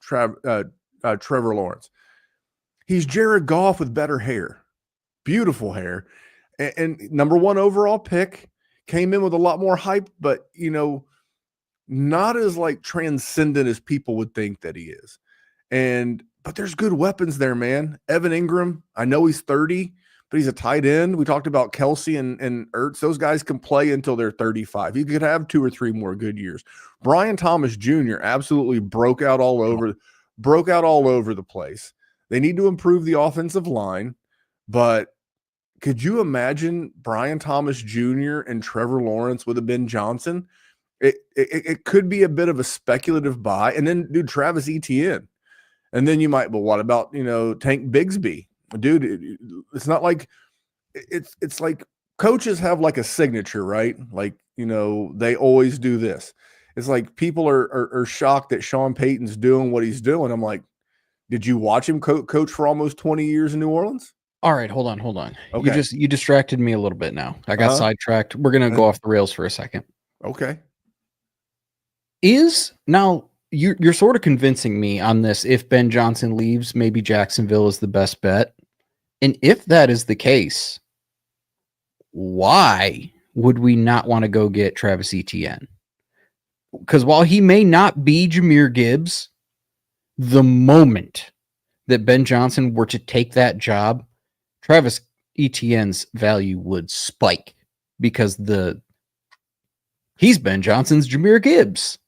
Trevor Lawrence. He's Jared Goff with better hair, beautiful hair, and number 1 overall pick, came in with a lot more hype, but not as like transcendent as people would think that he is. But there's good weapons there, man. Evan Ingram, I know he's 30, but he's a tight end. We talked about Kelsey and Ertz. Those guys can play until they're 35. You could have 2 or 3 more good years. Brian Thomas Jr. absolutely broke out all over the place. They need to improve the offensive line, but could you imagine Brian Thomas Jr. and Trevor Lawrence with a Ben Johnson? It could be a bit of a speculative buy. And then, dude, Travis Etienne. And then you might, but what about, Tank Bigsby? Dude, it's not like it's like coaches have like a signature, right? Like, they always do this. It's like people are shocked that Sean Payton's doing what he's doing. I'm like, did you watch him coach for almost 20 years in New Orleans? All right, hold on. Okay. You distracted me a little bit now. I got sidetracked. We're going to go off the rails for a second. Okay. Now you're sort of convincing me on this. If Ben Johnson leaves, maybe Jacksonville is the best bet. And if that is the case, why would we not want to go get Travis Etienne? Because while he may not be Jahmyr Gibbs, the moment that Ben Johnson were to take that job, Travis Etienne's value would spike because he's Ben Johnson's Jahmyr Gibbs.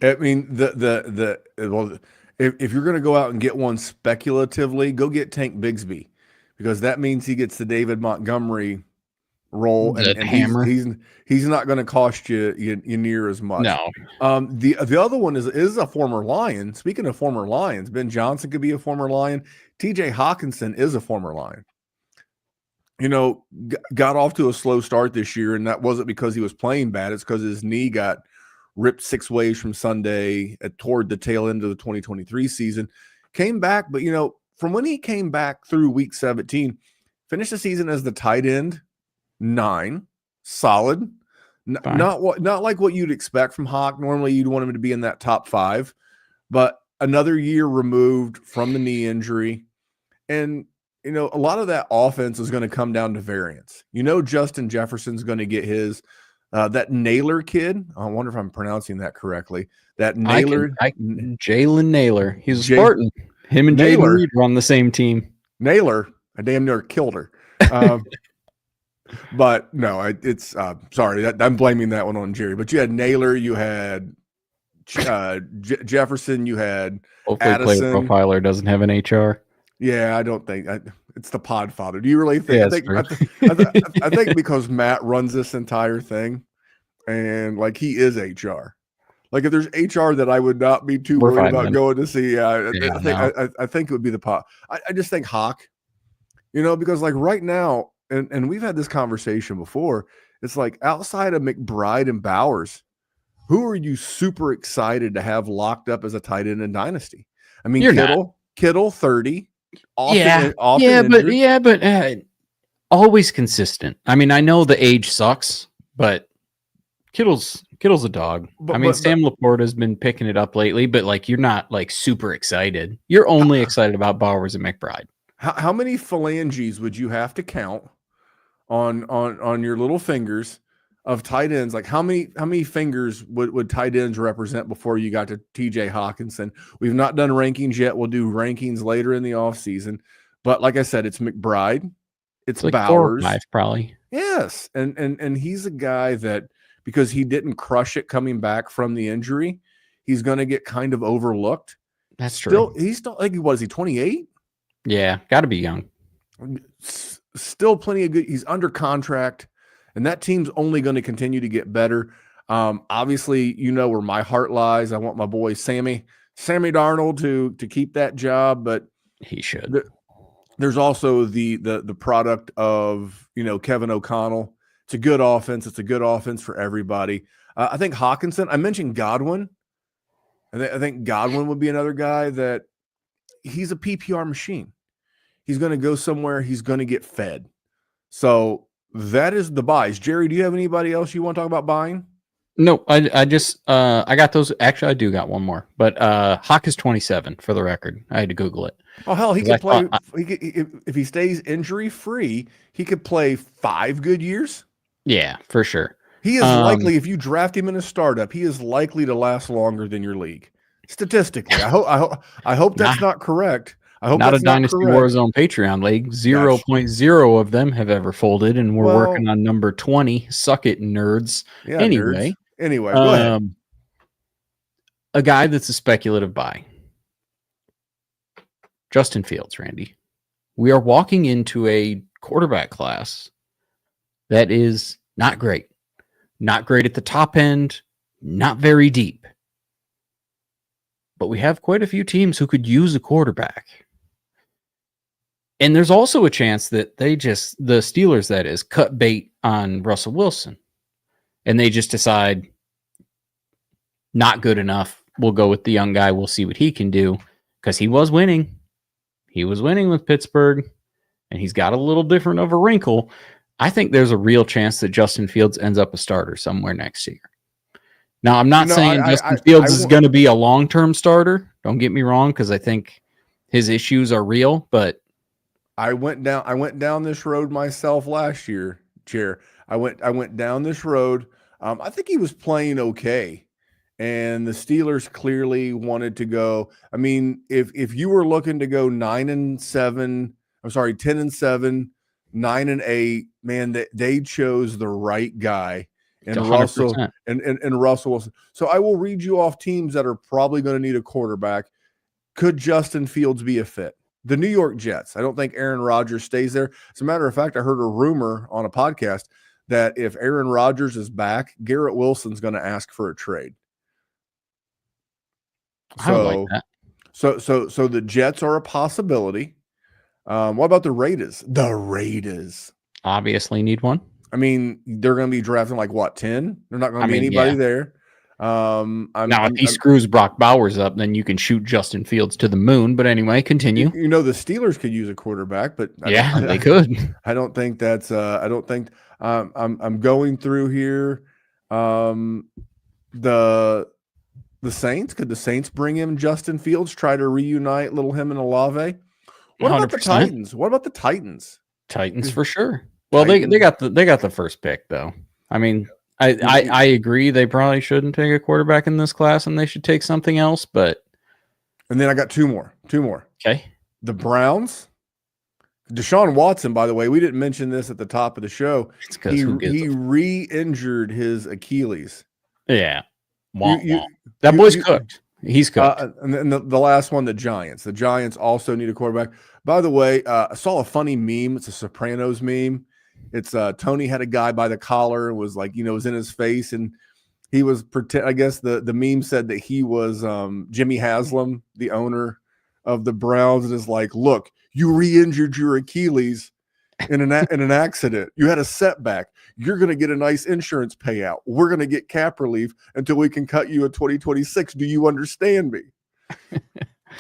I mean, if you're going to go out and get one speculatively, go get Tank Bigsby, because that means he gets the David Montgomery role, and he's not going to cost you near as much. No. The other one is a former Lion. Speaking of former Lions, Ben Johnson could be a former Lion. TJ Hawkinson is a former Lion. Got off to a slow start this year, and that wasn't because he was playing bad. It's because his knee got ripped 6 ways from Sunday toward the tail end of the 2023 season. Came back, but from when he came back through week 17, finished the season as the tight end 9, solid. Not like what you'd expect from Hawk. Normally, you'd want him to be in that top 5, but another year removed from the knee injury, and a lot of that offense is going to come down to variance. Justin Jefferson's going to get his. That Naylor kid, I wonder if I'm pronouncing that correctly. That Naylor, Jalen Naylor. He's a Spartan. Him and Jalen Reed were on the same team. Naylor, I damn near killed her. But no, it's sorry. I'm blaming that one on Jerry. But you had Naylor, you had Jefferson, you had Hopefully Addison. Player Profiler doesn't have an HR. Yeah, I don't think it's the Podfather. Do you really think? Yeah, I think because Matt runs this entire thing, and like he is HR. Like if there's HR that I would not be too worried about going to see, I think it would be the Pod. I just think Hawk, because like right now, and we've had this conversation before. It's like outside of McBride and Bowers, who are you super excited to have locked up as a tight end in Dynasty? I mean, Kittle 30. Often always consistent. I mean, I know the age sucks, but Kittle's a dog. Sam Laporta has been picking it up lately, but like you're not like super excited. You're only excited about Bowers and McBride. How many phalanges would you have to count on your little fingers of tight ends? Like how many fingers would tight ends represent before you got to TJ Hawkinson? We've not done rankings yet. We'll do rankings later in the offseason. But like I said, it's McBride, it's like Bowers. 4 or 5 probably. Yes. And he's a guy that because he didn't crush it coming back from the injury, he's going to get kind of overlooked. That's true. He's still like, what is he, 28? Yeah, got to be young. Still plenty of good. He's under contract. And that team's only going to continue to get better. Obviously, where my heart lies. I want my boy Sammy Darnold to keep that job. But He should. There's also the product of, Kevin O'Connell. It's a good offense. It's a good offense for everybody. I think Hawkinson, I mentioned Godwin. I think Godwin would be another guy that he's a PPR machine. He's going to go somewhere. He's going to get fed. So that is the buys. Jerry, do you have anybody else you want to talk about buying? No, I just I got those. Actually, I do got one more, but Hawk is 27 for the record. I had to Google it. Oh hell, he 'Cause I could play. thought If he stays injury free, he could play 5 good years. Yeah, for sure. He is likely, if you draft him in a startup, he is likely to last longer than your league. Statistically, I hope that's not correct. I hope Not a that's not Dynasty correct. WarZone Patreon league. 0.0 of them have ever folded, and we're working on number 20. Suck it, nerds. Yeah, Anyway, nerds. Anyway, go ahead. A guy that's a speculative buy. Justin Fields, Randy. We are walking into a quarterback class that is not great. Not great at the top end, not very deep. But we have quite a few teams who could use a quarterback. And there's also a chance that the Steelers, that is, cut bait on Russell Wilson. And they just decide, not good enough. We'll go with the young guy. We'll see what he can do. Because he was winning. He was winning with Pittsburgh. And he's got a little different of a wrinkle. I think there's a real chance that Justin Fields ends up a starter somewhere next year. Now, I'm not saying Justin Fields is going to be a long-term starter. Don't get me wrong, because I think his issues are real. But I went down this road myself last year, Chair. I went down this road. I think he was playing okay, and the Steelers clearly wanted to go. I mean, if you were looking to go 9-7, 10-7, 9-8, man, they chose the right guy. And 100%. Russell and Russell Wilson. So I will read you off teams that are probably going to need a quarterback. Could Justin Fields be a fit? The New York Jets. I don't think Aaron Rodgers stays there. As a matter of fact, I heard a rumor on a podcast that if Aaron Rodgers is back, Garrett Wilson's going to ask for a trade. I would like that. So the Jets are a possibility. What about the Raiders? The Raiders Obviously need one. I mean, they're going to be drafting like what, 10? They're not going to be anybody there. If he screws Brock Bowers up, then you can shoot Justin Fields to the moon. But anyway, continue. The Steelers could use a quarterback, but they could. I don't think that's. I don't think. I'm going through here. The Saints. Could the Saints bring in Justin Fields? Try to reunite little him and Olave. What about the 100%. Titans? What about the Titans? Titans for sure. Well, they got the first pick though. I mean, I agree they probably shouldn't take a quarterback in this class and they should take something else. But and then I got two more. Okay, the Browns. Deshaun Watson, by the way, we didn't mention this at the top of the show. It's because he re-injured his Achilles. Yeah, that boy's cooked. He's cooked. And then the last one, the Giants. The Giants also need a quarterback. By the way, I saw a funny meme. It's a Sopranos meme. It's Tony had a guy by the collar and was like, was in his face, and he was I guess the meme said that he was Jimmy Haslam, the owner of the Browns, and is like, look, you re-injured your Achilles in an accident. You had a setback. You're going to get a nice insurance payout. We're going to get cap relief until we can cut you in 2026. Do you understand me?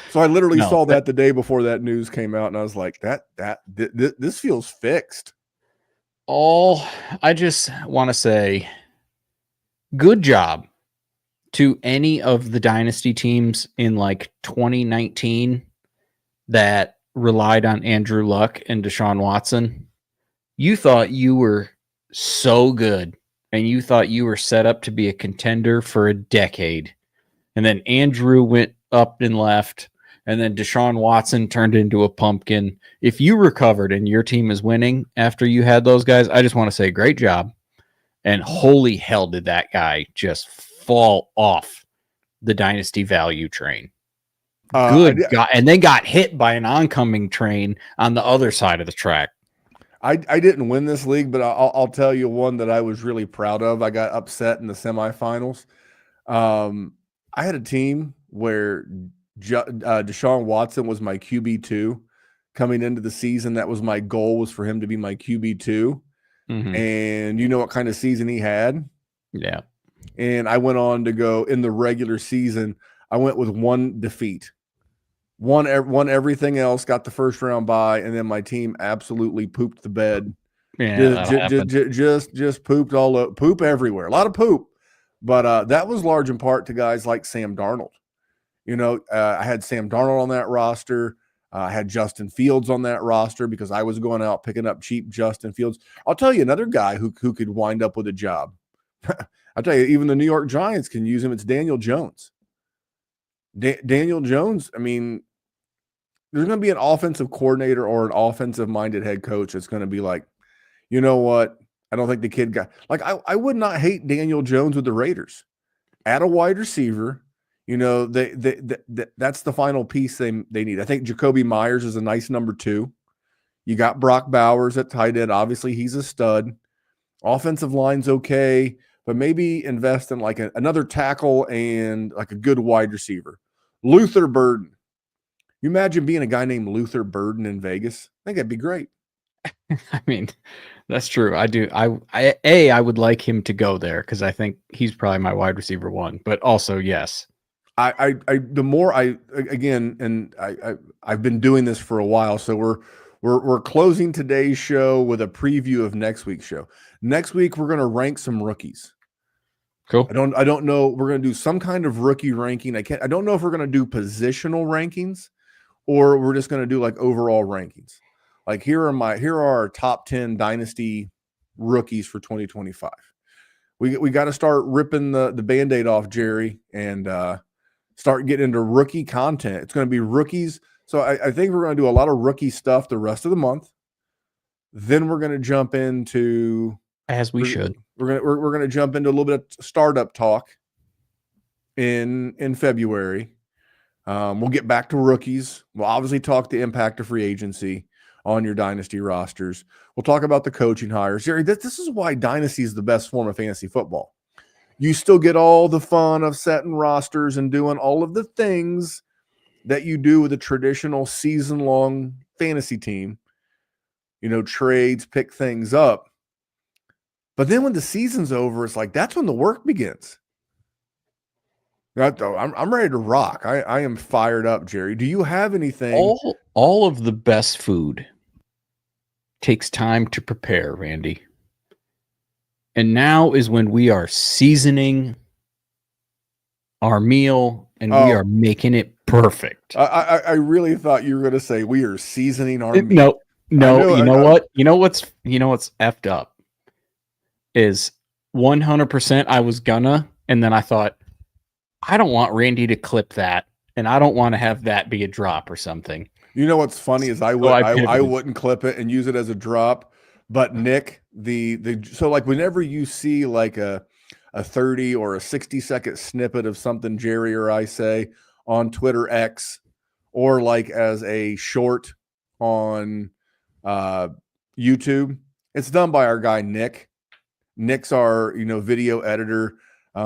So I literally saw that the day before that news came out, and I was like, this feels fixed. I just want to say good job to any of the dynasty teams in like 2019 that relied on Andrew Luck and Deshaun Watson. You thought you were so good and you thought you were set up to be a contender for a decade. And then Andrew went up and left, and then Deshaun Watson turned into a pumpkin. If you recovered and your team is winning after you had those guys, I just want to say great job. And holy hell, did that guy just fall off the dynasty value train. Good God. And then got hit by an oncoming train on the other side of the track. I didn't win this league, but I'll tell you one that I was really proud of. I got upset in the semifinals. I had a team where Deshaun Watson was my QB2 coming into the season. That was my goal, was for him to be my QB2. Mhm. And you know what kind of season he had? Yeah. And I went on to go in the regular season. I went with one defeat, won everything else, got the first round bye, and then my team absolutely pooped the bed. Yeah, that happened. Just pooped poop everywhere. A lot of poop, but that was large in part to guys like Sam Darnold. I had Sam Darnold on that roster. I had Justin Fields on that roster because I was going out picking up cheap Justin Fields. I'll tell you another guy who could wind up with a job. I'll tell you, even the New York Giants can use him. It's Daniel Jones. Daniel Jones, I mean, there's going to be an offensive coordinator or an offensive-minded head coach that's going to be like, you know what? I don't think the kid got – like, I would not hate Daniel Jones with the Raiders. Add a wide receiver. That's the final piece they need. I think Jacoby Myers is a nice number 2. You got Brock Bowers at tight end. Obviously, he's a stud. Offensive line's okay, but maybe invest in like another tackle and like a good wide receiver. Luther Burden. You imagine being a guy named Luther Burden in Vegas? I think that'd be great. I mean, that's true. I do. I would like him to go there because I think he's probably my wide receiver 1. But also, yes. I've been doing this for a while, so we're closing today's show with a preview of next week's show. Next week we're going to rank some rookies. Cool. I don't know. We're going to do some kind of rookie ranking. I don't know if we're going to do positional rankings or we're just going to do like overall rankings. Like here are our top 10 dynasty rookies for 2025. We got to start ripping the Band-Aid off, Jerry, and start getting into rookie content. It's going to be rookies. So I think we're going to do a lot of rookie stuff the rest of the month. Then we're going to jump into, as we should. We're going to jump into a little bit of startup talk in February. We'll get back to rookies. We'll obviously talk the impact of free agency on your dynasty rosters. We'll talk about the coaching hires. Jerry, this is why dynasty is the best form of fantasy football. You still get all the fun of setting rosters and doing all of the things that you do with a traditional season-long fantasy team. Trades, pick things up. But then when the season's over, it's like that's when the work begins. I'm ready to rock. I am fired up, Jerry. Do you have anything? All of the best food takes time to prepare, Randy. And now is when we are seasoning our meal and we are making it perfect. I really thought you were going to say we are seasoning our meal. No. You know what? You know what's effed up is 100% I was gonna, and then I thought, I don't want Randy to clip that, and I don't want to have that be a drop or something. You know what's funny is I wouldn't clip it and use it as a drop, but Nick, so like whenever you see like a 30 or a 60-second snippet of something Jerry or I say on Twitter X, or like as a short on YouTube, it's done by our guy Nick. Nick's our video editor.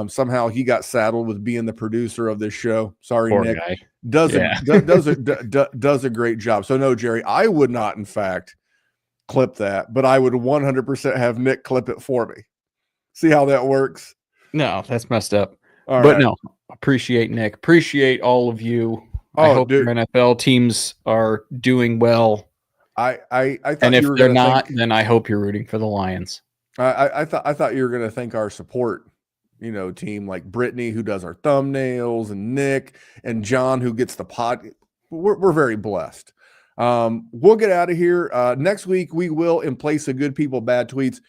Somehow he got saddled with being the producer of this show. Sorry, Poor Nick. guy. Does a great job. So no, Jerry, I would not, in fact, clip that, but I would 100% have Nick clip it for me. See how that works? No, that's messed up. All but right. No, appreciate Nick. Appreciate all of you. I hope your NFL teams are doing well. I thought, and if you were they're not, then I hope you're rooting for the Lions. I thought you were going to thank our support, team like Brittany, who does our thumbnails, and Nick and John, who gets the pod. We're very blessed. We'll get out of here. Next week, we will, in place of good people, bad tweets,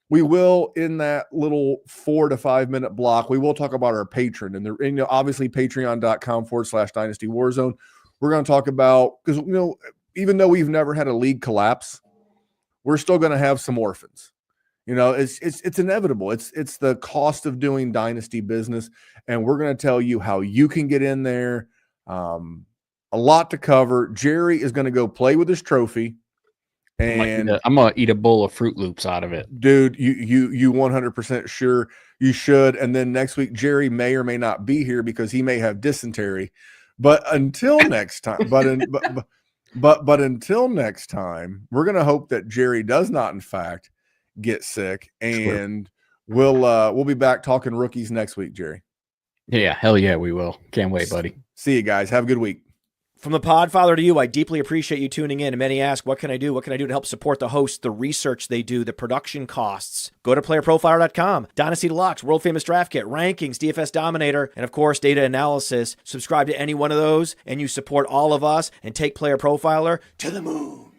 we will, in that little 4 to 5 minute block, we will talk about our patron. And obviously, patreon.com/Dynasty WarZone. We're going to talk about, because, even though we've never had a league collapse, we're still going to have some orphans. It's inevitable. It's the cost of doing dynasty business, and we're going to tell you how you can get in there. A lot to cover. Jerry is going to go play with his trophy, and I'm going to eat a bowl of Fruit Loops out of it. Dude, you 100% sure you should. And then next week, Jerry may or may not be here because he may have dysentery. But until next time, but until next time, we're gonna hope that Jerry does not, in fact, get sick, and we'll be back talking rookies next week, Jerry. Yeah, hell yeah, we will. Can't wait, buddy. See you guys. Have a good week. From the Podfather to you, I deeply appreciate you tuning in. And many ask, what can I do? What can I do to help support the hosts, the research they do, the production costs? Go to playerprofiler.com, Dynasty Deluxe, World Famous Draft Kit, Rankings, DFS Dominator, and of course, data analysis. Subscribe to any one of those, and you support all of us and take Player Profiler to the moon.